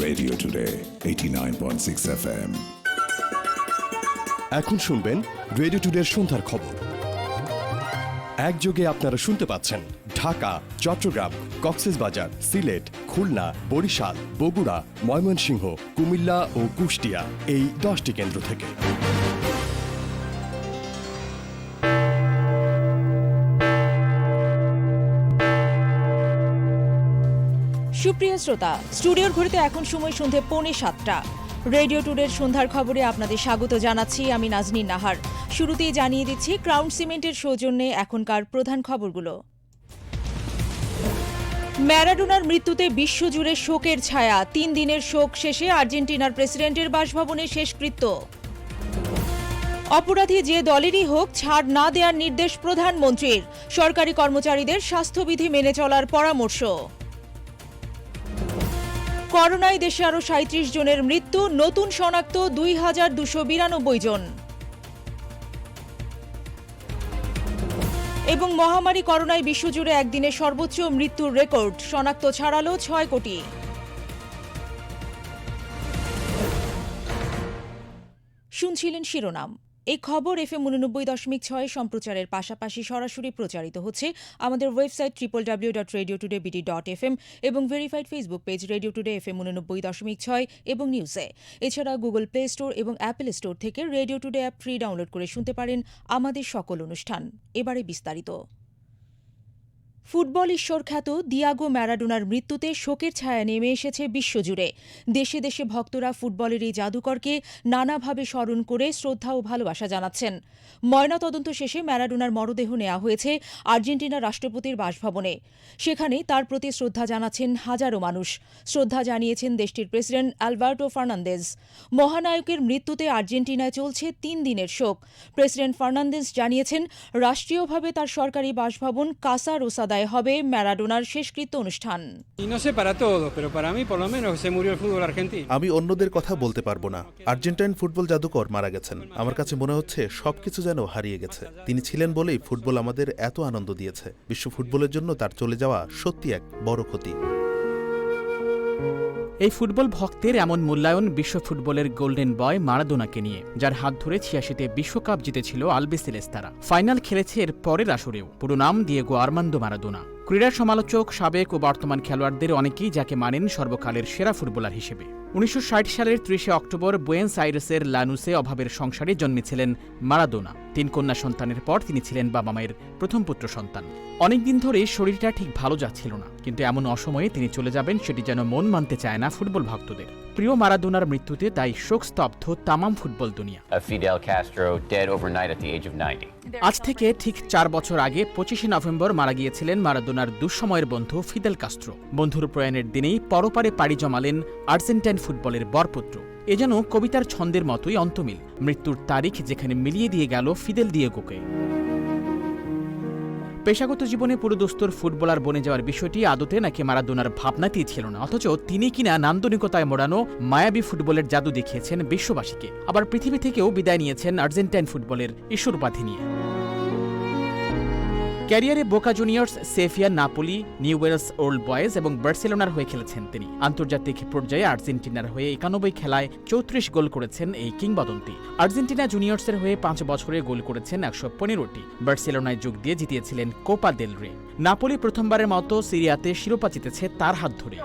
Radio Today 89.6 FM. এখন শুনবেন radio টুডের সন্ধ্যার খবর। একযোগে আপনারা শুনতে পাচ্ছেন ঢাকা, চট্টগ্রাম, কক্সবাজার, সিলেট, খুলনা, বরিশাল, বগুড়া, ময়মনসিংহ, কুমিল্লা ও কুষ্টিয়া এই 10টি কেন্দ্র থেকে। সুপ্রিয় শ্রোতা, স্টুডিওর ঘড়িতে এখন সময় সন্ধ্যে 6:45। রেডিও টুডের সন্ধ্যার খবরে আপনাদের স্বাগত জানাচ্ছি আমি নাজনীন নাহার। শুরুতেই জানিয়ে দিচ্ছি ক্রাউন সিমেন্টের সৌজন্যে এখনকার প্রধান খবরগুলো। ম্যারাডোনার মৃত্যুতে বিশ্বজুড়ে শোকের ছায়া। 3 দিনের শোক শেষে আর্জেন্টিনার প্রেসিডেন্টের বাসভবনে শেষকৃত্য। অপরাধী যে দলেরই হোক ছাড় না দেওয়ার নির্দেশ প্রধানমন্ত্রীর। সরকারি কর্মচারীদের স্বাস্থ্যবিধি মেনে চলার পরামর্শ। করোনায় দেশে আরও 37 জনের মৃত্যু, নতুন শনাক্ত 2292 জন। এবং মহামারী করোনায় বিশ্বজুড়ে একদিনে সর্বোচ্চ মৃত্যুর রেকর্ড, শনাক্ত ছাড়ালো 6 কোটি। শুনছিলেন শিরোনাম। এই খবর FM 89.6 সম্প্রচারের পাশাপাশি সরাসরি প্রচারিত হচ্ছে আমাদের ওয়েবসাইট www.radiotoday.fm এবং verified Facebook page radio today FM 89.6 এবং নিউজে। এছাড়া গুগল প্লে স্টোর এবং অ্যাপল স্টোর থেকে radio today app free download করে শুনতে পারেন আমাদের সকল অনুষ্ঠান। এবারে বিস্তারিত। ফুটবল ঈশ্বর খ্যাত দিয়াগো ম্যারাডোনার মৃত্যুতে শোকের ছায়া নেমে এসেছে বিশ্বজুড়ে। দেশে দেশে ভক্তরা ফুটবলের এই জাদুকরকে নানাভাবে স্মরণ করে শ্রদ্ধা ও ভালোবাসা জানাচ্ছেন। ময়নাতদন্ত শেষে ম্যারাডোনার মরদেহ নেওয়া হয়েছে আর্জেন্টিনার রাষ্ট্রপতির বাসভবনে। সেখানে তার প্রতি শ্রদ্ধা জানাচ্ছেন হাজারো মানুষ। শ্রদ্ধা জানিয়েছেন দেশটির প্রেসিডেন্ট আলবার্টো ফার্নান্দেজ। মহানায়কের মৃত্যুতে আর্জেন্টিনায় চলছে 3 দিনের শোক। প্রেসিডেন্ট ফার্নান্দেজ জানিয়েছেন রাষ্ট্রীয়ভাবে তার সরকারি বাসভবন কাসা রোসাদায় হবে ম্যারাডোনার শেষকৃত্য অনুষ্ঠান। আমি অন্যদের কথা বলতে পারবো না। আর্জেন্টাইন ফুটবল জাদুকর মারা গেছেন। আমার কাছে মনে হচ্ছে সবকিছু যেন হারিয়ে গেছে। তিনি ছিলেন বলেই ফুটবল আমাদের এত আনন্দ দিয়েছে। বিশ্ব ফুটবলের জন্য তার চলে যাওয়া সত্যি এক বড় ক্ষতি। এই ফুটবল ভক্তের এমন মূল্যায়ন বিশ্ব ফুটবলের গোল্ডেন বয় মারাদোনাকে নিয়ে, যার হাত ধরে 86-তে বিশ্বকাপ জিতেছিল আলবিসেলেস্তারা। ফাইনাল খেলেছে এর পরের আসরেও। পুরো নাম দিয়েগো আর্মান্দো মারাদোনা। ক্রীড়া সমালোচক, সাবেক ও বর্তমান খেলোয়াড়দের অনেকেই যাকে মানেন সর্বকালের সেরা ফুটবলার হিসেবে। 1960 সালের 30 অক্টোবর বুয়েন্স আইরেসের লানুসে অভাবের সংসারে জন্মেছিলেন মারাদোনা। 3 কন্যা সন্তানের পর তিনি ছিলেন বাবা মায়ের প্রথম পুত্র সন্তান। অনেকদিন ধরে শরীরটা ঠিক ভালো যাচ্ছিল না, কিন্তু এমন অসময়ে তিনি চলে যাবেন সেটি যেন মন মানতে চায় না ফুটবল ভক্তদের। প্রিয় মারাদোনার মৃত্যুতে তাই শোকস্তব্ধ তামাম ফুটবল দুনিয়া। Fidel Castro dead overnight at the age of 90. আজ থেকে ঠিক 4 বছর আগে 25শে নভেম্বর মারা গিয়েছিলেন মারাদোনার দুঃসময়ের বন্ধু ফিদেল কাস্ত্রো। বন্ধুর প্রয়াণের দিনেই পরপারে পাড়ি জমালেন আর্জেন্টাইন ফুটবলের বরপুত্র। এ যেন কবিতার ছন্দের মতোই অন্তমিল। মৃত্যুর তারিখ যেখানে মিলিয়ে দিয়ে গেল ফিদেল দিয়েগোকে। পেশাগত জীবনে পুরোদস্তুর ফুটবলার বনে যাওয়ার বিষয়টি আদতে নাকি মারাদোনার ভাবনাতেই ছিল না, অথচ তিনি কিনা নান্দনিকতায় মোড়ানো মায়াবী ফুটবলের জাদু দেখিয়েছেন বিশ্ববাসীকে। আবার পৃথিবী থেকেও বিদায় নিয়েছেন আর্জেন্টাইন ফুটবলের ঈশ্বর উপাধি নিয়ে। ক্যারিয়ারে Boca Juniors, সেভিয়া, Napoli, Newell's old boys এবং বার্সেলোনার হয়ে খেলেছেন তিনি। আন্তর্জাতিক পর্যায়ে আর্জেন্টিনার হয়ে 91 খেলায় 34 গোল করেছেন এই কিংবদন্তি। আর্জেন্টিনা জুনিয়র্সের হয়ে 5 বছরে গোল করেছেন 115টি। বার্সেলোনায় যোগ দিয়ে জিতিয়েছিলেন কোপা দেল রে। নাপোলি প্রথমবারের মতো সিরিয়াতে শিরোপা জিতেছে তার হাত ধরে।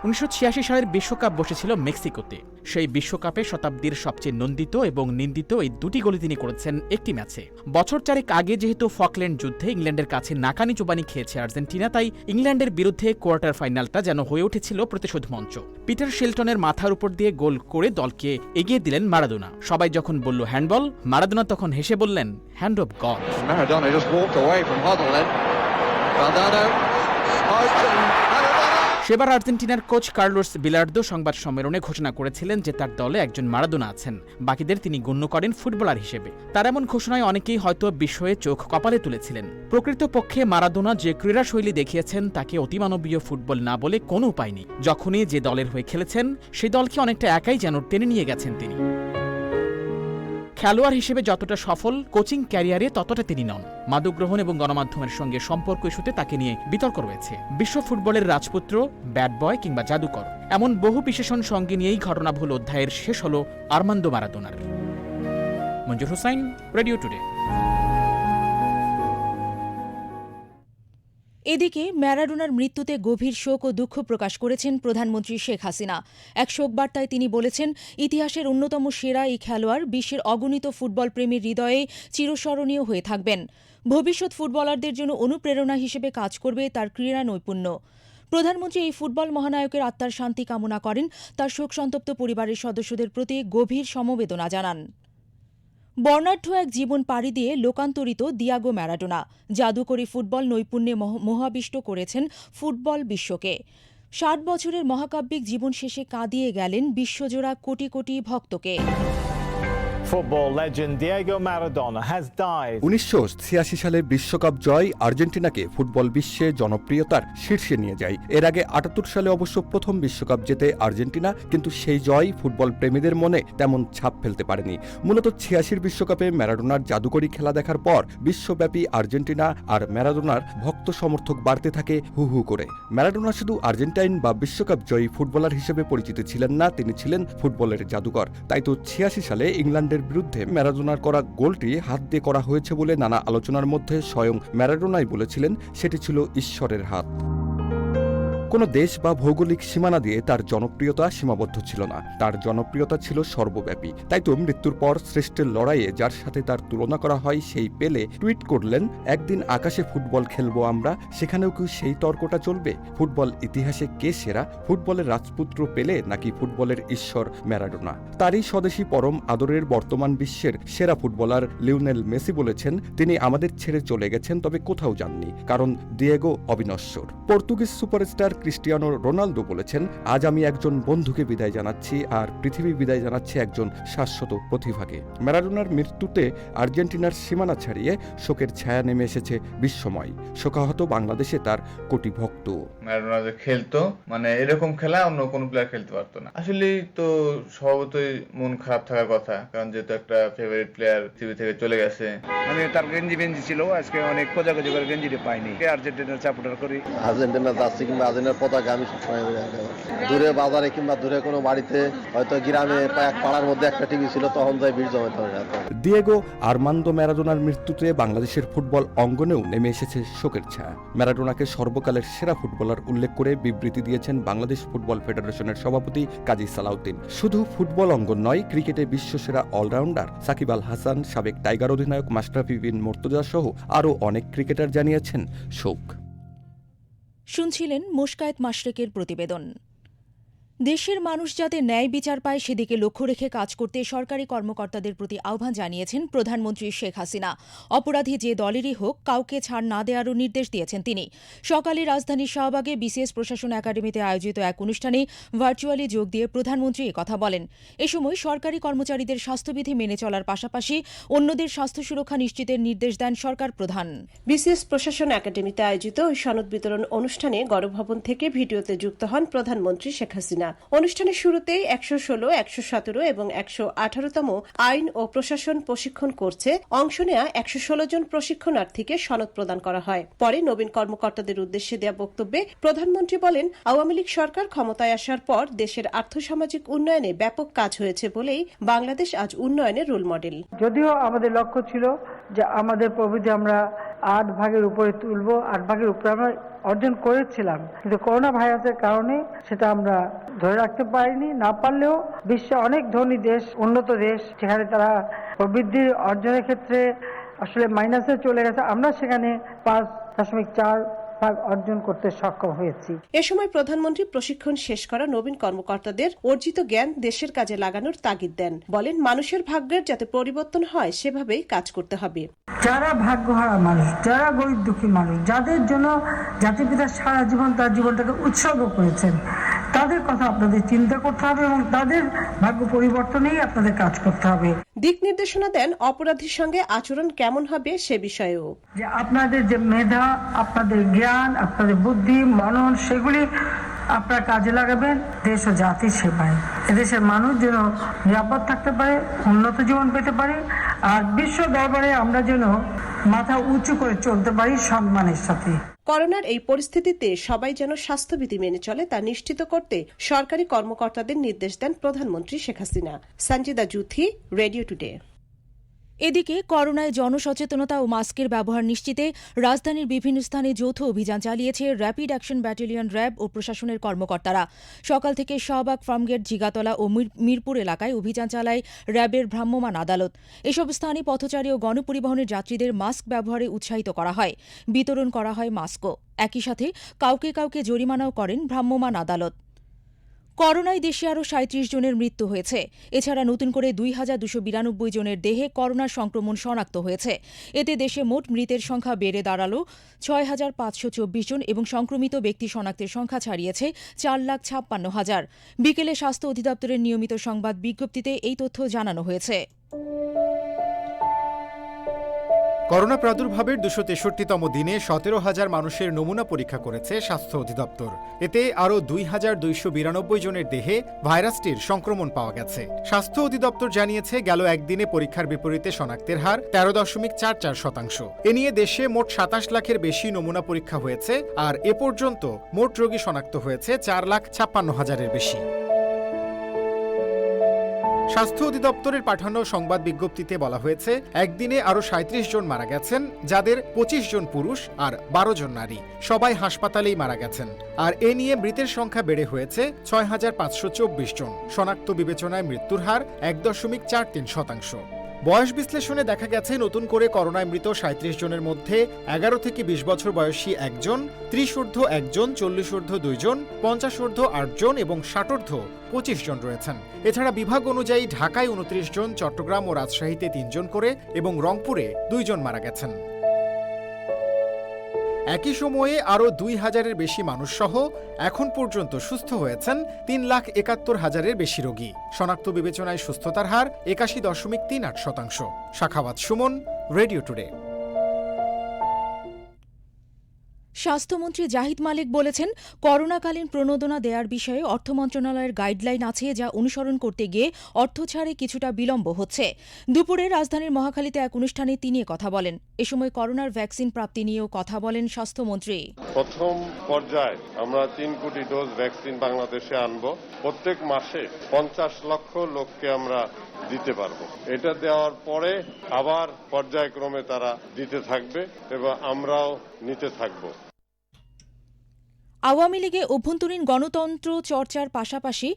1986 সালের বিশ্বকাপ বসেছিল মেক্সিকোতে। সেই বিশ্বকাপে শতাব্দীর সবচেয়ে নন্দিত এবং নিন্দিত এই 2টি গোলই তিনি করেছেন একটি ম্যাচে। বছর 4 আগে যেহেতু ফকল্যান্ড যুদ্ধে ইংল্যান্ডের কাছে নাকানি চোবানি খেয়েছে আর্জেন্টিনা, তাই ইংল্যান্ডের বিরুদ্ধে কোয়ার্টার ফাইনালটা যেন হয়ে উঠেছিল প্রতিশোধ মঞ্চ। পিটার শিলটনের মাথার উপর দিয়ে গোল করে দলকে এগিয়ে দিলেন মারাদোনা। সবাই যখন বলল হ্যান্ডবল, মারাদোনা তখন হেসে বললেন হ্যান্ড অফ গড। সেবার আর্জেন্টিনার কোচ কার্লোস বিলার্দো সংবাদ সম্মেলনে ঘোষণা করেছিলেন যে তার দলে একজন মারাদোনা আছেন, বাকিদের তিনি গণ্য করেন ফুটবলার হিসেবে। তার এমন ঘোষণায় অনেকেই হয়তো বিস্ময়ে চোখ কপালে তুলেছিলেন। প্রকৃতপক্ষে মারাদোনা যে ক্রীড়াশৈলী দেখিয়েছেন তাকে অতিমানবীয় ফুটবল না বলে কোনো উপায় নেই। যখনই যে দলের হয়ে খেলেছেন সেই দলকে অনেকটা একাই যেন টেনে নিয়ে গেছেন তিনি। খেলোয়াড় হিসেবে যতটা সফল, কোচিং ক্যারিয়ারে ততটা তিনি নন। মাদক গ্রহণ এবং গণমাধ্যমের সঙ্গে সম্পর্ক ইস্যুতে তাকে নিয়ে বিতর্ক রয়েছে। বিশ্ব ফুটবলের রাজপুত্র, ব্যাড বয় কিংবা জাদুকর, এমন বহু বিশেষণ সঙ্গে নিয়েই ঘটনাবহুল অধ্যায়ের শেষ হল আর্মান্দো মারাদোনার। মঞ্জুর হোসাইন, রেডিও টুডে। এদিকে ম্যারাডোনার মৃত্যুতে গভীর শোক ও দুঃখ প্রকাশ করেছেন প্রধানমন্ত্রী শেখ হাসিনা। এক শোকবার্তায় তিনি বলেছেন, ইতিহাসের অন্যতম সেরা এই খেলোয়াড় বিশ্বের অগণিত ফুটবল প্রেমীর হৃদয়ে চিরস্মরণীয় হয়ে থাকবেন। ভবিষ্যৎ ফুটবলারদের জন্য অনুপ্রেরণা হিসেবে কাজ করবে তার ক্রীড়া নৈপুণ্য। প্রধানমন্ত্রী এই ফুটবল মহানায়কের আত্মার শান্তি কামনা করেন, তার শোকসন্তপ্ত পরিবারের সদস্যদের প্রতি গভীর সমবেদনা জানান। বর্ণাঢ্য এক জীবন পাড়ি দিয়ে লোকান্তরিত দিয়াগো ম্যারাডোনা জাদুকরী ফুটবল নৈপুণ্যে মোহাবিষ্ট করেছেন ফুটবল বিশ্বকে। ৬০ বছরের মহাকাব্যিক জীবন শেষে কাঁদিয়ে গেলেন বিশ্বজোড়া কোটি কোটি ভক্তকে। Football legend Diego Maradona has died. 1986 সালে বিশ্বকাপ জয় আর্জেন্টিনাকে ফুটবল বিশ্বে জনপ্রিয়তার শীর্ষে নিয়ে যায়। এর আগে 78 সালে অবশ্য প্রথম বিশ্বকাপ জেতে আর্জেন্টিনা, কিন্তু সেই জয় ফুটবল প্রেমীদের মনে তেমন ছাপ ফেলতে পারেনি। মূলত 86 বিশ্বকাপে ম্যারাডোনার জাদুকরী খেলা দেখার পর বিশ্বব্যাপী আর্জেন্টিনা আর ম্যারাডোনার ভক্ত সমর্থক বাড়তে থাকে হু হু করে। ম্যারাডোনা শুধু আর্জেন্টাইন বা বিশ্বকাপ জয়ী ফুটবলার হিসেবে পরিচিত ছিলেন না, তিনি ছিলেন ফুটবলের জাদুকর। তাই তো 86 সালে ইংল্যান্ডের বিরুদ্ধে ম্যারাডোনার করা গোলটি হাত দিয়ে করা হয়েছে বলে নানা আলোচনার মধ্যে স্বয়ং ম্যারাডোনাই বলেছিলেন সেটি ছিল ঈশ্বরের হাত। কোনো দেশ বা ভৌগোলিক সীমানা দিয়ে তার জনপ্রিয়তা সীমাবদ্ধ ছিল না, তার জনপ্রিয়তা ছিল সর্বব্যাপী। তাই তো মৃত্যুর পর শ্রেষ্ঠের লড়াইয়ে যার সাথে তার তুলনা করা হয় সেই পেলে টুইট করলেন, একদিন আকাশে ফুটবল খেলবো আমরা, সেখানেও কি সেই তর্কটা চলবে? ফুটবল ইতিহাসে কে সেরা, ফুটবলের রাজপুত্র পেলে নাকি ফুটবলের ঈশ্বর ম্যারাডোনা? তারই স্বদেশী পরম আদরের বর্তমান বিশ্বের সেরা ফুটবলার লিওনেল মেসি বলেছেন, তিনি আমাদের ছেড়ে চলে গেছেন, তবে কোথাও যাননি, কারণ দিয়েগো অবিনশ্বর। পর্তুগিজ সুপারস্টার ক্রিস্টিয়ানো রোনালদো বলেছেন, আজ আমি একজন বন্ধুকে বিদায় জানাচ্ছি, আর পৃথিবী বিদায় জানাচ্ছে একজন শাশ্বত প্রতিভাকে। ম্যারাডোনার মৃত্যুতে আর্জেন্টিনার সীমানা ছাড়িয়ে শোকের ছায়া নেমে এসেছে বিশ্বময়। শোকাহত বাংলাদেশে তার কোটি ভক্ত। ম্যারাডোনা যে খেলতো, মানে এরকম খেলা অন্য কোনো প্লেয়ার খেলতে পারতো না। আসলেই তো স্বভাবতই মন খারাপ থাকার কথা, কারণ যেহেতু একটা ফেভারিট প্লেয়ার পৃথিবী থেকে চলে গেছে। মানে তার গেঞ্জি ছিল, আজকে অনেক খোঁজাখুঁজি করে গেঞ্জিটা পাইনি। আর্জেন্টিনার সাপোর্টার করি, আর্জেন্টিনা যাচ্ছি কিংবা আর্জেন্টিনার পতাকা আমি সবসময় দূরে বাজারে কিংবা দূরে কোনো বাড়িতে, হয়তো গ্রামে এক পাড়ার মধ্যে একটা টিভি ছিল, তখন যাই ভিড় জমাতে হবে। দিয়েগো আর্মান্দো ম্যারাডোনার মৃত্যুতে বাংলাদেশের ফুটবল অঙ্গনেও নেমে এসেছে শোকের ছায়া। ম্যারাডোনাকে সর্বকালের সেরা ফুটবলার উল্লেখ করে বিবৃতি দিয়েছেন বাংলাদেশ ফুটবল ফেডারেশনের সভাপতি কাজী সালাউদ্দিন। শুধু ফুটবল অঙ্গন নয়, ক্রিকেটে বিশ্বসেরা অলরাউন্ডার সাকিব আল হাসান, সাবেক টাইগার অধিনায়ক মাশরাফি বিন মুর্তজা সহ আরও অনেক ক্রিকেটার জানিয়েছেন শোক। শুনছিলেন মোশকায়েত মাশরেকের প্রতিবেদন। দেশের মানুষ যাতে ন্যায় বিচার পায় সেদিকে লক্ষ্য রেখে কাজ করতে সরকারি কর্মকর্তাদের প্রতি আহ্বান জানিয়েছেন প্রধানমন্ত্রী শেখ হাসিনা। অপরাধী যে দলেরই হোক, কাউকে ছাড় না দেওয়ারও নির্দেশ দিয়েছেন তিনি। সকালে রাজধানীর শাহবাগে বিসিএস প্রশাসন একাডেমিতে আয়োজিত এক অনুষ্ঠানে ভার্চুয়ালি যোগ দিয়ে প্রধানমন্ত্রী একথা বলেন। এ সময় সরকারি কর্মচারীদের স্বাস্থ্যবিধি মেনে চলার পাশাপাশি অন্যদের স্বাস্থ্য সুরক্ষা নিশ্চিতের নির্দেশ দেন সরকার প্রধান। বিসিএস প্রশাসন একাডেমিতে আয়োজিত ওই সনদ বিতরণ অনুষ্ঠানে গণভবন থেকে ভিডিওতে যুক্ত হন প্রধানমন্ত্রী শেখ হাসিনা। অনুষ্ঠানের শুরুতেই ১১৬, ১১৭ এবং ১১৮তম আইন ও প্রশাসন প্রশিক্ষণ কোর্সে অংশ নেয়া ১১৬ জন প্রশিক্ষণার্থীকে সনদ প্রদান করা হয়। পরে নবীন কর্মকর্তাদের উদ্দেশ্যে দেয়া বক্তব্যে প্রধানমন্ত্রী বলেন, আওয়ামী লীগ সরকার ক্ষমতায় আসার পর দেশের আর্থসামাজিক উন্নয়নে ব্যাপক কাজ হয়েছে বলেই বাংলাদেশ আজ উন্নয়নের রোল মডেল। যদিও আমাদের লক্ষ্য ছিল যে আমাদের প্রবৃদ্ধি আমরা ৮ ভাগের উপরে তুলব, ৮ ভাগের উপরে আমরা অর্জন করেছিলাম, কিন্তু করোনা ভাইরাসের কারণে সেটা আমরা ধরে রাখতে পারিনি। না পারলেও বিশ্বে অনেক ধনী দেশ, উন্নত দেশ, যেখানে তারা প্রবৃদ্ধির অর্জনের ক্ষেত্রে আসলে মাইনাসে চলে গেছে, আমরা সেখানে ৫.৪ ভাগ অর্জন করতে সক্ষম হয়েছি। এ সময় প্রধানমন্ত্রী প্রশিক্ষণ শেষ করা নবীন কর্মকর্তাদের অর্জিত জ্ঞান দেশের কাজে লাগানোর তাগিদ দেন। বলেন, মানুষের ভাগ্যের যাতে পরিবর্তন হয় সেভাবেই কাজ করতে হবে। যারা ভাগ্যহারা মানুষ, যারা গরিব দুঃখী মানুষ, যাদের জন্য জাতিপিতা সারা জীবন তার জীবনটাকে উৎসর্গ করেছেন, তাদের কথা আপনাদের চিন্তা করতে হবে এবং তাদের ভাগ্য পরিবর্তনেই আপনাদের কাজ করতে হবে। দিক নির্দেশনা দেন অপরাধীর সঙ্গে আচরণ কেমন হবে সে বিষয়েও। যে আপনাদের যে মেধা, আপনাদের জ্ঞান, আপনাদের বুদ্ধি, মনন, সেগুলি আপনারা কাজে লাগাবেন দেশ ও জাতির সেবায়। এদেশের মানুষ যেন নিরাপদ থাকতে পারে, উন্নত জীবন পেতে পারে, আর বিশ্ব দরবারে আমরা যেন মাথা উঁচু করে চলতে পারি সম্মানের সাথে। করোনার এই পরিস্থিতিতে সবাই যেন স্বাস্থ্যবিধি মেনে চলে তা নিশ্চিত করতে সরকারি কর্মকর্তাদের নির্দেশ দেন প্রধানমন্ত্রী শেখ হাসিনা। Sanjida Juthi, radio today. এদিকে করোনায় জনসচেতনতা ও মাস্কের ব্যবহার নিশ্চিতে রাজধানীর বিভিন্ন স্থানে যৌথ অভিযান চালিয়েছে র্যাপিড অ্যাকশন ব্যাটালিয়ন র্যাব ও প্রশাসনের কর্মকর্তারা। সকাল থেকে শাহবাগ ফার্মগেট, জিগাতলা ও মিরপুর এলাকায় অভিযান চালায় র্যাবের ভ্রাম্যমাণ আদালত। এসব স্থানে পথচারী ও গণপরিবহনের যাত্রীদের মাস্ক ব্যবহারে উৎসাহিত করা হয়, বিতরণ করা হয় মাস্কও। একই সাথে কাউকে কাউকে জরিমানাও করেন ভ্রাম্যমাণ আদালত। করোনায় দেশে আরও ৩৭ জনের মৃত্যু হয়েছে। এছাড়া নতুন করে ২,২৯২ জনের দেহে করোনার সংক্রমণ শনাক্ত হয়েছে। এতে দেশে মোট মৃতের সংখ্যা বেড়ে দাঁড়াল ৬,৫২৪ জন এবং সংক্রমিত ব্যক্তি শনাক্তের সংখ্যা ছাড়িয়েছে ৪,৫৬,০০০। বিকেলে স্বাস্থ্য অধিদপ্তরের নিয়মিত সংবাদ বিজ্ঞপ্তিতে এই তথ্য জানানো হয়েছে। করোনা প্রাদুর্ভাবের ২৬৩তম দিনে ১৭,০০০ মানুষের নমুনা পরীক্ষা করেছে স্বাস্থ্য অধিদপ্তর। এতে আরও ২,২৯২ জনের দেহে ভাইরাসটির সংক্রমণ পাওয়া গেছে। স্বাস্থ্য অধিদপ্তর জানিয়েছে, গেল একদিনে পরীক্ষার বিপরীতে শনাক্তের হার ১৩.৪৪%। এ নিয়ে দেশে মোট ২৭ লাখের বেশি নমুনা পরীক্ষা হয়েছে, আর এ পর্যন্ত মোট রোগী শনাক্ত হয়েছে ৪,৫৬,০০০-এর বেশি। স্বাস্থ্য অধিদপ্তরের পাঠানো সংবাদ বিজ্ঞপ্তিতে বলা হয়েছে, একদিনে আরও ৩৭ জন মারা গেছেন, যাদের ২৫ জন পুরুষ আর 12 জন নারী। সবাই হাসপাতালেই মারা গেছেন। আর এ নিয়ে মৃতের সংখ্যা বেড়ে হয়েছে ৬,৫২৪ জন। শনাক্ত বিবেচনায় মৃত্যুর হার ১.৪৩%। বয়স বিশ্লেষণে দেখা গেছে, নতুন করে করোনায় মৃত ৩৭ জনের মধ্যে ১১ থেকে ২০ বছর বয়সী ১ জন, ৩০ 1 জন, ৪০ 2 জন, ৫০ 8 জন এবং ৬০ 25 জন রয়েছেন। এছাড়া বিভাগ অনুযায়ী ঢাকায় ২৯ জন, চট্টগ্রাম ও রাজশাহীতে ৩ জন করে এবং রংপুরে 2 জন মারা গেছেন। একই সময়ে আরও ২,০০০-এর বেশি মানুষ সহ এখন পর্যন্ত সুস্থ হয়েছেন ৩,৭১,০০০-এর বেশি রোগী। শনাক্ত বিবেচনায় সুস্থতার হার ৮১.৩৮%। Sakhawat Suman, radio today. স্বাস্থ্যমন্ত্রী জাহিদ মালিক বলেছেন, করোনাকালীন প্রণোদনা দেওয়ার বিষয়ে অর্থ মন্ত্রণালয়ের গাইডলাইন আছে, যা অনুসরণ করতে গিয়ে অর্থ ছাড়ে কিছুটা বিলম্ব হচ্ছে। দুপুরে রাজধানীর মহাখালীতে এক অনুষ্ঠানে তিনি কথা বলেন। এ সময় করোনার ভ্যাকসিন প্রাপ্তি নিয়েও কথা বলেন স্বাস্থ্যমন্ত্রী। প্রথম পর্যায়ে আমরা ৩ কোটি ডোজ ভ্যাকসিন বাংলাদেশে আনব। প্রত্যেক মাসে ৫০ লক্ষ লোককে আমরা দিতে পারবো। এটা দেওয়ার পরে আবার পর্যায়ক্রমে তারা দিতে থাকবে এবং আমরাও নিতে থাকবো। আওয়ামী লীগে অভ্যন্তরীণ গণতন্ত্র চর্চার পাশাপাশি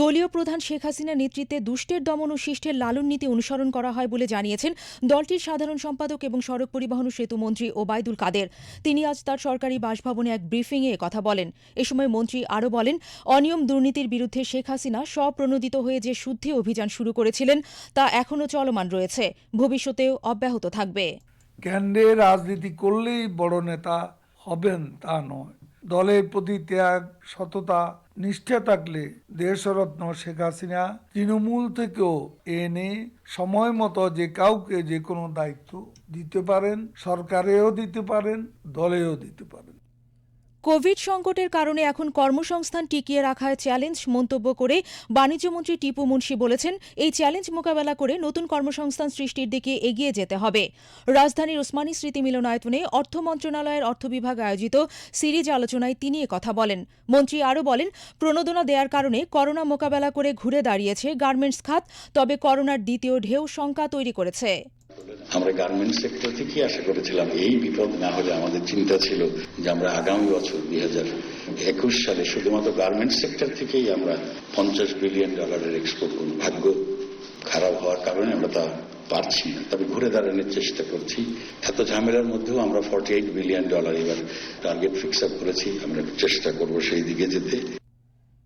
দলীয় প্রধান শেখ হাসিনার নেতৃত্বে দুষ্টের দমন ও শিষ্টের লালন নীতি অনুসরণ করা হয় বলে জানিয়েছেন দলটির সাধারণ সম্পাদক এবং সড়ক পরিবহন ও সেতু মন্ত্রী ওবায়দুল কাদের। তিনি আজ তার সরকারি বাসভবনে এক ব্রিফিংয়ে কথা বলেন। এ সময় মন্ত্রী আরও বলেন, অনিয়ম দুর্নীতির বিরুদ্ধে শেখ হাসিনা স্বপ্রণোদিত হয়ে যে শুদ্ধি অভিযান শুরু করেছিলেন তা এখনও চলমান রয়েছে, ভবিষ্যতেও অব্যাহত থাকবে। কেন্দ্রে রাজনীতি করলেই বড় নেতা হবেন তা নয়। দলের প্রতি ত্যাগ, সততা, নিষ্ঠা থাকলে দেশরত্ন শেখ হাসিনা তৃণমূল থেকেও এনে সময় মতো যে কাউকে যে কোনো দায়িত্ব দিতে পারেন, সরকারেও দিতে পারেন, দলেও দিতে পারেন। কোভিড সংকটের কারণে এখন কর্মসংস্থান টিকিয়ে রাখায় চ্যালেঞ্জ মন্তব্য করে বাণিজ্যমন্ত্রী টিপু মুনশি বলেছেন, এই চ্যালেঞ্জ মোকাবেলা করে নতুন কর্মসংস্থান সৃষ্টির দিকে এগিয়ে যেতে হবে। রাজধানীর ওসমানী স্মৃতি মিলনায়তনে অর্থ মন্ত্রণালয়ের অর্থ বিভাগ আয়োজিত সিরিজ আলোচনায় তিনি কথা বলেন। মন্ত্রী আরও বলেন, প্রণোদনা দেওয়ার কারণে করোনা মোকাবেলা করে ঘুরে দাঁড়িয়েছে গার্মেন্টস খাত, তবে করোনার দ্বিতীয় ঢেউ শঙ্কা তৈরি করেছে। আমরা গার্মেন্টস সেক্টর থেকেই আশা করেছিলাম এই বিপদ না হলে আমাদের চিন্তা ছিল যে আমরা আগামী বছর 2021 সালে শুধুমাত্র গার্মেন্টস সেক্টর থেকেই আমরা $50 বিলিয়ন এক্সপোর্ট করব। ভাগ্য খারাপ হওয়ার কারণে আমরা তা পারছি না, তবে ঘুরে দাঁড়ানোর চেষ্টা করছি। এত ঝামেলার মধ্যেও আমরা $48 বিলিয়ন এবার টার্গেট ফিক্স আপ করেছি। আমরা চেষ্টা করব সেই দিকে যেতে।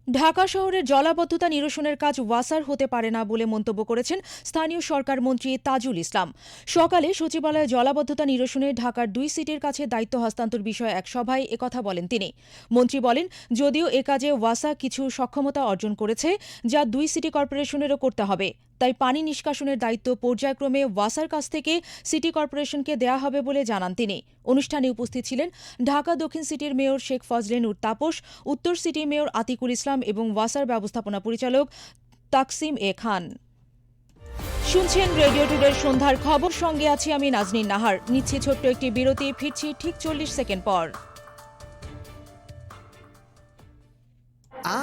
ঢাকা শহরের জলাবদ্ধতা নিরসনের কাজ ওয়াসার হতে পারে না বলে মন্তব্য করেছেন স্থানীয় সরকার মন্ত্রী তাজুল ইসলাম। সকালে সচিবালয়ে জলাবদ্ধতা নিরসনে ঢাকার 2 সিটির কাছে দায়িত্ব হস্তান্তর বিষয়ে এক সভায় একথা বলেন তিনি। মন্ত্রী বলেন, যদিও এ কাজে ওয়াসা কিছু সক্ষমতা অর্জন করেছে, যা 2 সিটি কর্পোরেশনেরও করতে হবে, তাই পানি নিষ্কাশনের দায়িত্ব পর্যায়ক্রমে ওয়াসার কাছ থেকে সিটি কর্পোরেশনকে দেয়া হবে বলে জানান তিনি। অনুষ্ঠানে উপস্থিত ছিলেন ঢাকা দক্ষিণ সিটির মেয়র শেখ ফজলে নূর তাপস, উত্তর সিটি মেয়র আতিকুল ইসলাম এবং ওয়াসার ব্যবস্থাপনা পরিচালক তাকসিম এ খান। শুনছেন রেডিও টুডের সন্ধ্যার খবর, সঙ্গে আছি আমি নাজনীন নাহার। নিচ্ছি ছোট্ট একটি বিরতি, ফিরছি ঠিক 40 সেকেন্ড পর।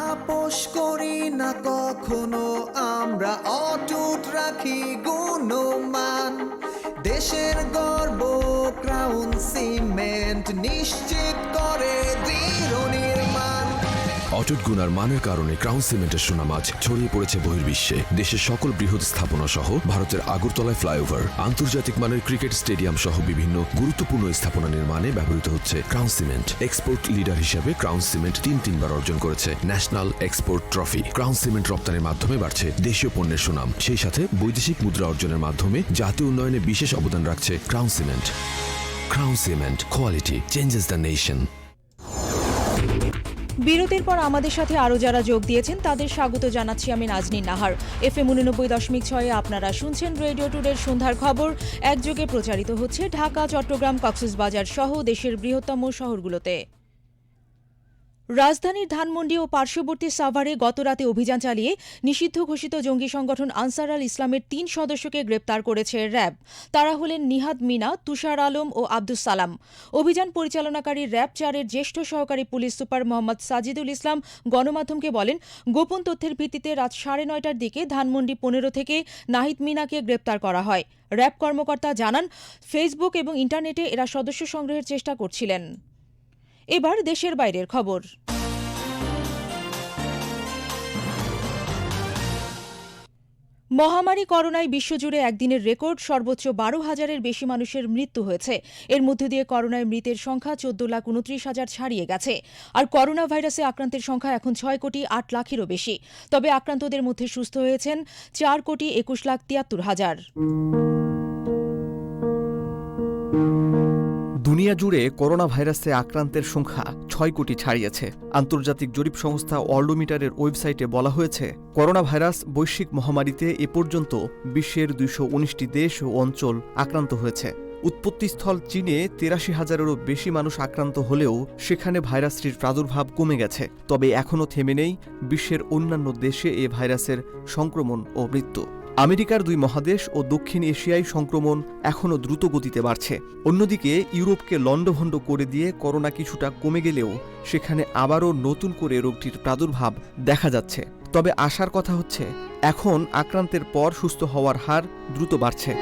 আপোষ করি না কখনো আমরা, অটুট রাখি গুণমান। দেশের গর্ব ক্রাউন সিমেন্ট নিশ্চিত করে দৃঢ় নির্মাণ। অটুট গুণার মানের কারণে ক্রাউন সিমেন্টের সুনাম আজ ছড়িয়ে পড়েছে বহির্বিশ্বে। দেশের সকল বৃহৎ স্থাপনা সহ ভারতের আগরতলায় ফ্লাইওভার, আন্তর্জাতিক মানের ক্রিকেট স্টেডিয়াম সহ বিভিন্ন গুরুত্বপূর্ণ স্থাপনা নির্মাণে ব্যবহৃত হচ্ছে ক্রাউন সিমেন্ট। এক্সপোর্ট লিডার হিসেবে ক্রাউন সিমেন্ট তিনবার অর্জন করেছে national export trophy. Crown cement রপ্তানির মাধ্যমে বাড়ছে দেশীয় পণ্যের সুনাম, সেই সাথে বৈদেশিক মুদ্রা অর্জনের মাধ্যমে জাতীয় উন্নয়নে বিশেষ অবদান রাখছে crown cement. Crown cement, quality changes the nation. বিরতির পর আমাদের সাথে আরও যারা যোগ দিয়েছেন তাদের স্বাগত জানাচ্ছি আমি নাজনীন নাহার। FM 89.6 আপনারা শুনছেন রেডিও টুডের সন্ধ্যার খবর। একযোগে প্রচারিত হচ্ছে ঢাকা, চট্টগ্রাম, কক্সবাজার সহ দেশের বৃহত্তম শহরগুলোতে। রাজধানীর ধানমন্ডি ও পার্শ্ববর্তী সাভারে গতরাতে অভিযান চালিয়ে নিষিদ্ধ ঘোষিত জঙ্গি সংগঠন আনসার আল ইসলামের 3 সদস্যকে গ্রেপ্তার করেছে র্যাব। তারা হলেন নিহাদ মিনা, তুষার আলম ও আব্দুস সালাম। অভিযান পরিচালনাকারী র্যাব 4-এর জ্যেষ্ঠ সহকারী পুলিশ সুপার মোহাম্মদ সাজিদুল ইসলাম গণমাধ্যমকে বলেন, গোপন তথ্যের ভিত্তিতে রাত 9:30টার দিকে ধানমন্ডি 15 থেকে নাহিদ মিনাকে গ্রেপ্তার করা হয়। র্যাব কর্মকর্তা জানান, ফেসবুক এবং ইন্টারনেটে এরা সদস্য সংগ্রহের চেষ্টা করছিলেন। এবার দেশের বাইরের খবর। মহামারী করোনায় বিশ্বজুড়ে একদিনের রেকর্ড সর্বোচ্চ 12,000-এর বেশি মানুষের মৃত্যু হয়েছে। এর মধ্য দিয়ে করোনায় মৃতের সংখ্যা 14,29,000 ছাড়িয়ে গেছে। আর করোনা ভাইরাসে আক্রান্তের সংখ্যা এখন 6,08,00,000-এরও বেশি। তবে আক্রান্তদের মধ্যে সুস্থ হয়েছেন 4,21,73,000। দুনিয়া জুড়ে করোনা ভাইরাসে আক্রান্তের সংখ্যা 6 কোটি ছাড়িয়েছে। আন্তর্জাতিক জরিপ সংস্থা ওয়ার্ল্ডোমিটারের ওয়েবসাইটে বলা হয়েছে, করোনা ভাইরাস বৈশ্বিক মহামারীতে এ পর্যন্ত বিশ্বের 219টি দেশ ও অঞ্চল আক্রান্ত হয়েছে। উৎপত্তিস্থল চীনে 83,000-এরও বেশি মানুষ আক্রান্ত হলেও সেখানে ভাইরাসটির প্রাদুর্ভাব কমে গেছে। তবে এখনও থেমে নেই বিশ্বের অন্যান্য দেশে এ ভাইরাসের সংক্রমণ ও মৃত্যু। আমেরিকার 2 মহাদেশ ও দক্ষিণ এশিয়ায় সংক্রমণ এখনও দ্রুত গতিতে বাড়ছে। অন্যদিকে ইউরোপকে লণ্ডভণ্ড করে দিয়ে করোনা কিছুটা কমে গেলেও সেখানে আবারও নতুন করে রোগটির প্রাদুর্ভাব দেখা যাচ্ছে। তবে আশার কথা হচ্ছে, এখন আক্রান্তের পর সুস্থ হওয়ার হার দ্রুত বাড়ছে।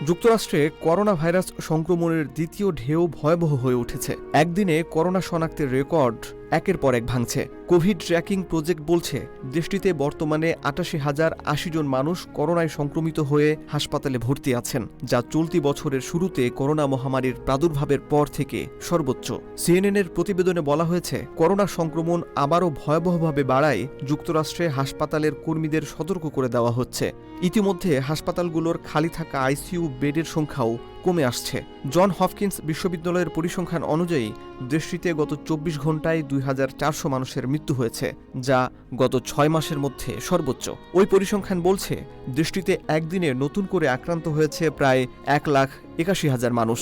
যুক্তরাষ্ট্রে করোনা ভাইরাস সংক্রমণের দ্বিতীয় ঢেউ ভয়াবহ হয়ে উঠেছে। একদিনে করোনা শনাক্তের রেকর্ড একের পর এক ভাঙছে। কোভিড ট্র্যাকিং প্রজেক্ট বলছে, দেশটিতে বর্তমানে 88,080 জন মানুষ করোনায় সংক্রমিত হয়ে হাসপাতালে ভর্তি আছেন, যা চলতি বছরের শুরুতে করোনা মহামারীর প্রাদুর্ভাবের পর থেকে সর্বোচ্চ। সিএনএনের প্রতিবেদনে বলা হয়েছে, করোনা সংক্রমণ আবারও ভয়াবহভাবে বাড়ায় যুক্তরাষ্ট্রে হাসপাতালের কর্মীদের সতর্ক করে দেওয়া হচ্ছে। ইতিমধ্যে হাসপাতালগুলোর খালি থাকা আইসিইউ বেডের সংখ্যাও কমে আসছে। জন হপকিন্স বিশ্ববিদ্যালয়ের পরিসংখ্যান অনুযায়ী দেশটিতে গত 24 ঘণ্টায় 2,400 মানুষের মৃত্যু হয়েছে, যা গত 6 মাসের মধ্যে সর্বোচ্চ। ওই পরিসংখ্যান বলছে, দেশটিতে একদিনে নতুন করে আক্রান্ত হয়েছে প্রায় 1,81,000 মানুষ।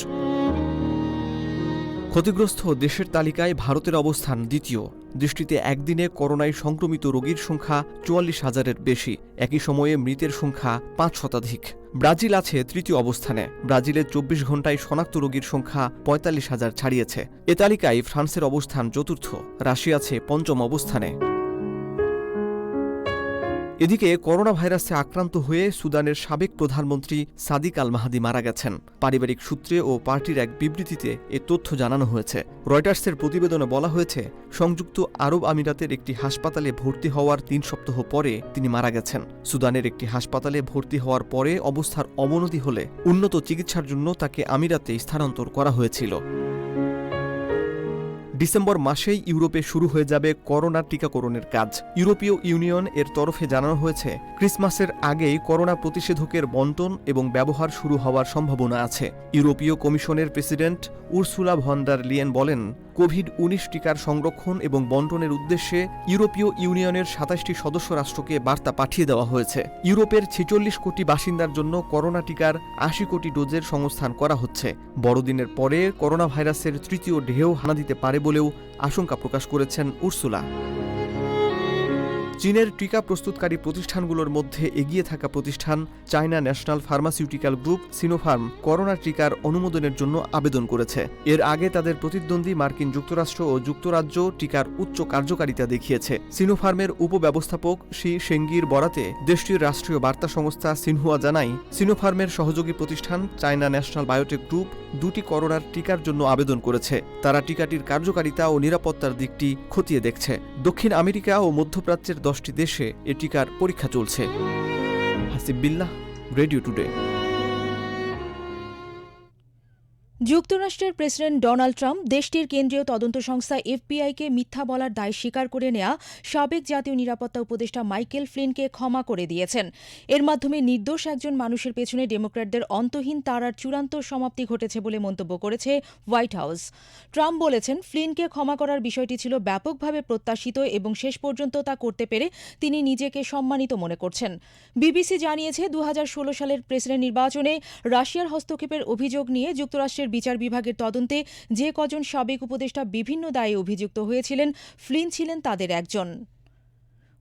ক্ষতিগ্রস্ত দেশের তালিকায় ভারতের অবস্থান দ্বিতীয়। দেশটিতে একদিনে করোনায় সংক্রমিত রোগীর সংখ্যা 44,000-এর বেশি। একই সময়ে মৃতের সংখ্যা 5 শতাধিক। ব্রাজিল আছে তৃতীয় অবস্থানে। ব্রাজিলে 24 ঘণ্টায় শনাক্ত রোগীর সংখ্যা 45,000 ছাড়িয়েছে। এ তালিকায় ফ্রান্সের অবস্থান চতুর্থ। রাশিয়া আছে পঞ্চম অবস্থানে। এদিকে করোনা ভাইরাসে আক্রান্ত হয়ে সুদানের সাবেক প্রধানমন্ত্রী সাদিক আল মাহাদি মারা গেছেন। পারিবারিক সূত্রে ও পার্টির এক বিবৃতিতে এ তথ্য জানানো হয়েছে। রয়টার্সের প্রতিবেদনে বলা হয়েছে, সংযুক্ত আরব আমিরাতের একটি হাসপাতালে ভর্তি হওয়ার 3 সপ্তাহ পরে তিনি মারা গেছেন। সুদানের একটি হাসপাতালে ভর্তি হওয়ার পরে অবস্থার অবনতি হলে উন্নত চিকিৎসার জন্য তাকে আমিরাতে স্থানান্তর করা হয়েছিল। ডিসেম্বর মাসেই ইউরোপে শুরু হয়ে যাবে করোনা টিকাকরণের কাজ। ইউরোপীয় ইউনিয়ন এর তরফে জানানো হয়েছে, ক্রিসমাসের আগেই করোনা প্রতিষেধকের বণ্টন এবং ব্যবহার শুরু হওয়ার সম্ভাবনা আছে। ইউরোপীয় কমিশনের president Ursula von der Leyen বলেন, কোভিড-19 টিকার সংরক্ষণ এবং বন্টনের উদ্দেশ্যে ইউরোপীয় ইউনিয়নের ২৭টি সদস্য রাষ্ট্রকে বার্তা পাঠিয়ে দেওয়া হয়েছে। ইউরোপের ৪৬ কোটি বাসিন্দার জন্য করোনা টিকার ৮০ কোটি ডোজের সংস্থান করা হচ্ছে। বড়দিনের পরে করোনা ভাইরাসের তৃতীয় ঢেউ হানা দিতে পারে বলেও আশঙ্কা প্রকাশ করেছেন উর্সুলা। চীনের টিকা প্রস্তুতকারী প্রতিষ্ঠানগুলোর মধ্যে এগিয়ে থাকা প্রতিষ্ঠান China national pharmaceutical group Sinopharm corona টিকার অনুমোদনের জন্য আবেদন করেছে। এর আগে তাদের প্রতিদ্বন্দ্বী মার্কিন যুক্তরাষ্ট্র ও যুক্তরাজ্য টিকার উচ্চ কার্যকারিতা দেখিয়েছে। সিনোফার্মের উপব্যবস্থাপক শি শেঙ্গির বরাতে দেশটির রাষ্ট্রীয় বার্তা সংস্থা সিনহুয়া জানায়, সিনোফার্মের সহযোগী প্রতিষ্ঠান চায়না ন্যাশনাল বায়োটেক গ্রুপ দুটি করোনার টিকার জন্য আবেদন করেছে। তারা টিকাটির কার্যকারিতা ও নিরাপত্তার দিকটি খতিয়ে দেখছে। দক্ষিণ আমেরিকা ও মধ্যপ্রাচ্যের 10টি দেশে এ টিকার পরীক্ষা চলছে। হাসিব বিল্লাহ, রেডিও টুডে। যুক্তরাষ্ট্রের প্রেসিডেন্ট ডোনাল্ড ট্রাম্প দেশটির কেন্দ্রীয় তদন্ত সংস্থা এফবিআইকে মিথ্যা বলার দায় স্বীকার করে নেয়া সাবেক জাতীয় নিরাপত্তা উপদেষ্টা মাইকেল ফ্লিনকে ক্ষমা করে দিয়েছেন। এর মাধ্যমে নির্দোষ একজন মানুষের পেছনে ডেমোক্র্যাটদের অন্তহীন তাড়ার চূড়ান্ত সমাপ্তি ঘটেছে বলে মন্তব্য করেছে হোয়াইট হাউস। ট্রাম্প বলেছেন, ফ্লিনকে ক্ষমা করার বিষয়টি ছিল ব্যাপকভাবে প্রত্যাশিত এবং শেষ পর্যন্ত তা করতে পেরে তিনি নিজেকে সম্মানিত মনে করছেন। বিবিসি জানিয়েছে, ২০১৬ সালের প্রেসিডেন্ট নির্বাচনে রাশিয়ার হস্তক্ষেপের অভিযোগ নিয়ে যুক্তরাষ্ট্রের বিচার বিভাগের তদন্তে যে কজন সাবেক উপদেষ্টা বিভিন্ন দায়ে অভিযুক্ত হয়েছিলেন, ফ্লিন ছিলেন তাদের একজন।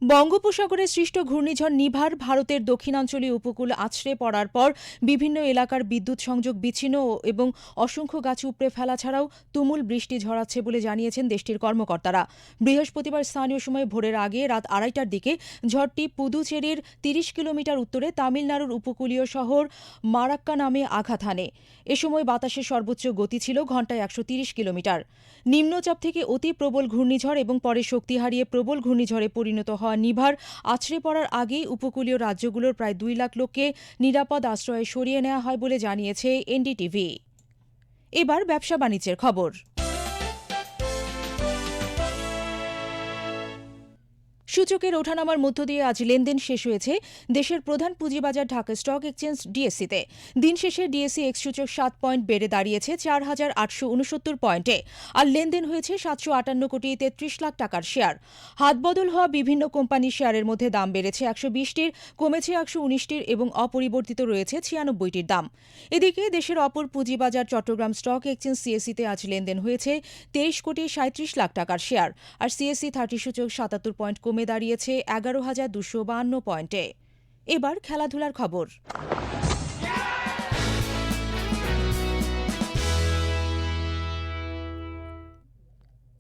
বঙ্গোপসাগরে সৃষ্ট ঘূর্ণিঝড় নিভার ভারতের দক্ষিণাঞ্চলীয় উপকূল আছড়ে পড়ার পর বিভিন্ন এলাকার বিদ্যুৎ সংযোগ বিচ্ছিন্ন এবং অসংখ্য গাছ উপড়ে ফেলা ছাড়াও তুমুল বৃষ্টি ঝরাচ্ছে বলে জানিয়েছেন দেশটির কর্মকর্তারা। বৃহস্পতিবার স্থানীয় সময় ভোরের আগে রাত ২:৩০টার দিকে ঝড়টি পুদুচেরির ৩০ কিলোমিটার উত্তরে তামিলনাড়ুর উপকূলীয় শহর মারাক্কা নামে আঘাত হানে। এ সময় বাতাসের সর্বোচ্চ গতি ছিল ঘণ্টায় ১৩০ কিলোমিটার। নিম্নচাপ থেকে অতি প্রবল ঘূর্ণিঝড় এবং পরে শক্তি হারিয়ে প্রবল ঘূর্ণিঝড়ে পরিণত হওয়া নিভার আছড়ে পড়ার আগেই উপকূলীয় রাজ্যগুলোর প্রায় ২ লাখ লোককে নিরাপদ আশ্রয়ে সরিয়ে নেওয়া হয় বলে জানিয়েছে এনডিটিভি। এবার ব্যবসা বাণিজ্যের খবর। সূচকের ওঠানামার মধ্য দিয়ে আজ লেনদেন শেষ হয়েছে দেশের প্রধান পুঁজিবাজার ঢাকা স্টক এক্সচেঞ্জ ডিএসসিতে। দিন শেষে ডিএসসি এক্স সূচক ৭ পয়েন্ট বেড়ে দাঁড়িয়েছে ৪,৮৬৯ পয়েন্টে, আর লেনদেন হয়েছে ৭৫৮ কোটি ৩৩ লাখ টাকার শেয়ার। হাতবদল হওয়া বিভিন্ন কোম্পানির শেয়ারের মধ্যে দাম বেড়েছে ১২০টির, কমেছে ১১৯টির এবং অপরিবর্তিত রয়েছে ৯৬টির দাম। এদিকে দেশের অপর পুঁজিবাজার চট্টগ্রাম স্টক এক্সচেঞ্জ সিএসসিতে আজ লেনদেন হয়েছে ২৩ কোটি ৩৭ লাখ টাকার শেয়ার, আর সিএসসি 30 সূচক ৭৭ পয়েন্ট কমে দাঁড়িয়েছে ১১,২৫২ পয়েন্টে। এবার খেলাধুলার খবর।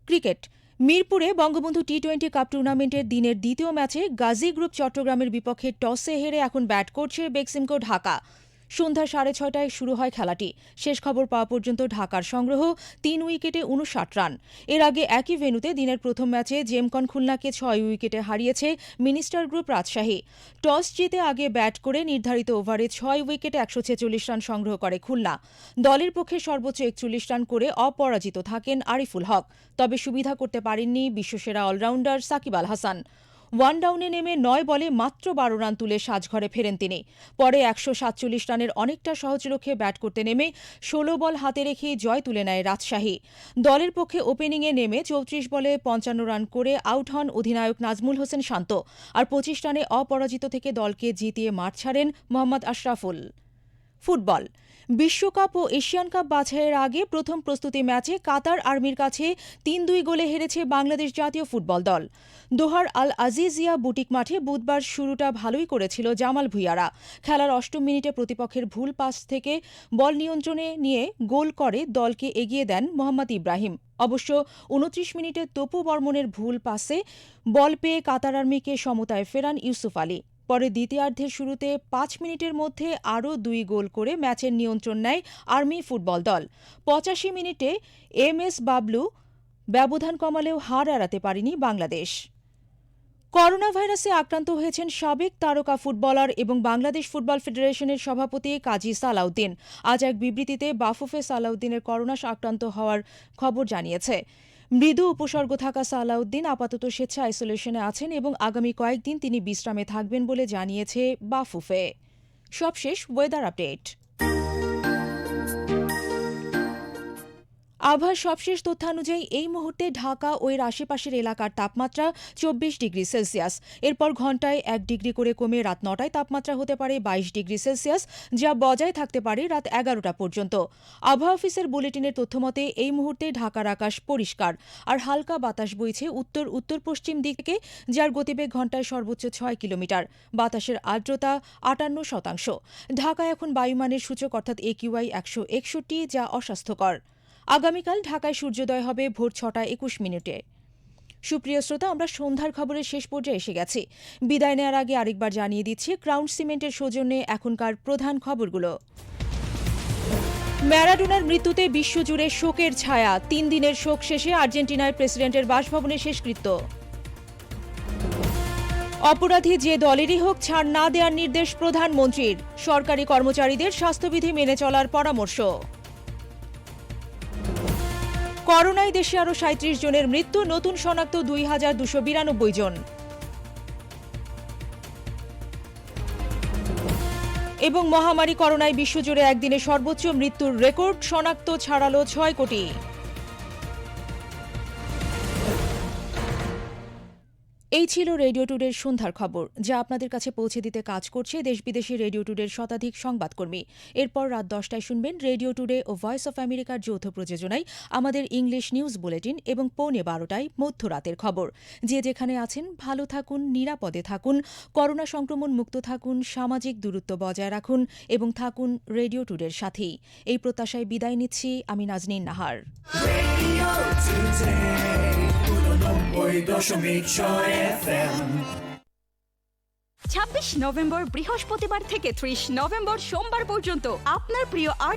ক্রিকেট। মিরপুরে বঙ্গবন্ধু টি-20 কাপ টুর্নামেন্টের দিনের দ্বিতীয় ম্যাচে গাজী গ্রুপ চট্টগ্রামের বিপক্ষে টসে হেরে এখন ব্যাট করছে বেক্সিমকো ঢাকা। সন্ধ্যা 6:30টায় শুরু হয় খেলাটি। শেষ খবর পাওয়া পর্যন্ত ঢাকার সংগ্রহ ৩ উইকেটে ৫৯ রান। এর আগে একই ভেন্যুতে দিনের প্রথম ম্যাচে জেমকন খুলনাকে ৬ উইকেটে হারিয়েছে মিনিস্টার গ্রুপ রাজশাহী। টস জিতে আগে ব্যাট করে নির্ধারিত ওভারে ৬ উইকেটে ১৪৬ রান সংগ্রহ করে খুলনা। দলের পক্ষে সর্বোচ্চ ৪১ রান করে অপরাজিত থাকেন আরিফুল হক। তবে সুবিধা করতে পারেননি বিশ্বসেরা অলরাউন্ডার সাকিব আল হাসান। ওয়ান ডাউনে নেমে ৯ বলে মাত্র ১২ রান তুলে সাজঘরে ফেরেন তিনি। পরে ১৪৭ রানের অনেকটা সহজ লক্ষ্যে ব্যাট করতে নেমে ১৬ বল হাতে রেখেই জয় তুলে নেয় রাজশাহী। দলের পক্ষে ওপেনিংয়ে নেমে ৩৪ বলে ৫৫ রান করে আউট হন অধিনায়ক নাজমুল হোসেন শান্ত, আর ২৫ রানে অপরাজিত থেকে দলকে জিতিয়ে মাঠ ছাড়েন মোহাম্মদ আশরাফুল। ফুটবল। বিশ্বকাপ ও এশিয়ান কাপ বাছাইয়ের আগে প্রথম প্রস্তুতি ম্যাচে কাতার আর্মির কাছে ৩-২ গোলে হেরেছে বাংলাদেশ জাতীয় ফুটবল দল। দোহার আল আজিজিয়া বুটিক মাঠে বুধবার শুরুটা ভালোই করেছিল জামাল ভুঁইয়ারা। খেলার ৮ম মিনিটে প্রতিপক্ষের ভুল পাস থেকে বল নিয়ন্ত্রণে নিয়ে গোল করে দলকে এগিয়ে দেন মোহাম্মদ ইব্রাহিম। অবশ্য ২৯ মিনিটে তপু বর্মনের ভুল পাসে বল পেয়ে কাতার আর্মিকে সমতায় ফেরান ইউসুফ আলী। পরে দ্বিতীয়ার্ধের শুরুতে ৫ মিনিটের মধ্যে আরও ২ গোল করে ম্যাচের নিয়ন্ত্রণ নেয় আর্মি ফুটবল দল। ৮৫ মিনিটে এমএস বাবলু ব্যবধান কমালেও হার এড়াতে পারেনি বাংলাদেশ। করোনা ভাইরাসে আক্রান্ত হয়েছেন সাবেক তারকা ফুটবলার এবং বাংলাদেশ ফুটবল ফেডারেশনের সভাপতি কাজী সালাউদ্দিন। আজ এক বিবৃতিতে বাফুফে সালাউদ্দিনের করোনা আক্রান্ত হওয়ার খবর জানিয়েছে। মৃদু উপসর্গ থাকা সালাউদ্দিন আপাতত স্বেচ্ছা আইসোলেশনে আছেন এবং আগামী কয়েকদিন তিনি বিশ্রামে থাকবেন বলে জানিয়েছে বাফুফে। সবশেষ ওয়েদার আপডেট। আবহাওয়ার সবশেষ তথ্যানুযায়ী এই মুহূর্তে ঢাকা ও এর আশেপাশের এলাকার তাপমাত্রা 24 ডিগ্রি সেলসিয়াস। এরপর ঘন্টায় 1 ডিগ্রি করে কমে রাত 9টায় তাপমাত্রা হতে পারে 22 ডিগ্রি সেলসিয়াস, যা বজায় থাকতে পারে রাত 11টা পর্যন্ত। আবহাওয়া অফিসের বুলেটিনের তথ্যমতে এই মুহূর্তে ঢাকার আকাশ পরিষ্কার আর হালকা বাতাস বইছে উত্তর উত্তর পশ্চিম দিক থেকে, যার গতিবেগ ঘন্টায় সর্বোচ্চ 6 কিলোমিটার। বাতাসের আর্দ্রতা 58%। ঢাকায় এখন বায়ুমানের সূচক অর্থাৎ AQI 161, যা অস্বাস্থ্যকর। আগামীকাল ঢাকায় সূর্যোদয় হবে ভোর 6:21। সুপ্রিয় শ্রোতা, আমরা সন্ধ্যার খবরের শেষ পর্যায়ে এসে গেছি। বিদায় নেওয়ার আগে আরেকবার জানিয়ে দিচ্ছি ক্রাউন সিমেন্টের সৌজন্যে এখনকার প্রধান খবরগুলো। ম্যারাডোনার মৃত্যুতে বিশ্বজুড়ে শোকের ছায়া। 3 দিনের শোক শেষে আর্জেন্টিনার প্রেসিডেন্টের বাসভবনে শেষকৃত্য। অপরাধী যে দলেরই হোক ছাড় না দেওয়ার নির্দেশ প্রধানমন্ত্রীর। সরকারি কর্মচারীদের স্বাস্থ্যবিধি মেনে চলার পরামর্শ। করোনায় দেশে আরও 37 জনের মৃত্যু, নতুন শনাক্ত 2292 জন। এবং মহামারী করোনায় বিশ্বজুড়ে একদিনে সর্বোচ্চ মৃত্যুর রেকর্ড, শনাক্ত ছাড়ালো 6 কোটি। এই ছিল রেডিও টুডের সন্ধ্যার খবর, যা আপনাদের কাছে পৌঁছে দিতে কাজ করছে দেশ বিদেশি রেডিও টুডের শতাধিক সংবাদকর্মী। এরপর রাত 10টায় শুনবেন রেডিও টুডে ও ভয়েস অফ আমেরিকার যৌথ প্রযোজনায় আমাদের ইংলিশ নিউজ বুলেটিন, এবং 11:15টায় মধ্যরাতের খবর। যে যেখানে আছেন ভালো থাকুন, নিরাপদে থাকুন, করোনা সংক্রমণ মুক্ত থাকুন, সামাজিক দূরত্ব বজায় রাখুন এবং থাকুন রেডিও টুডের সাথেই। এই প্রত্যাশায় বিদায় নিচ্ছি আমি নাজনীন নাহার। 26 নভেম্বর বৃহস্পতিবার থেকে 30 নভেম্বর সোমবার পর্যন্ত আপনার প্রিয় আর্ট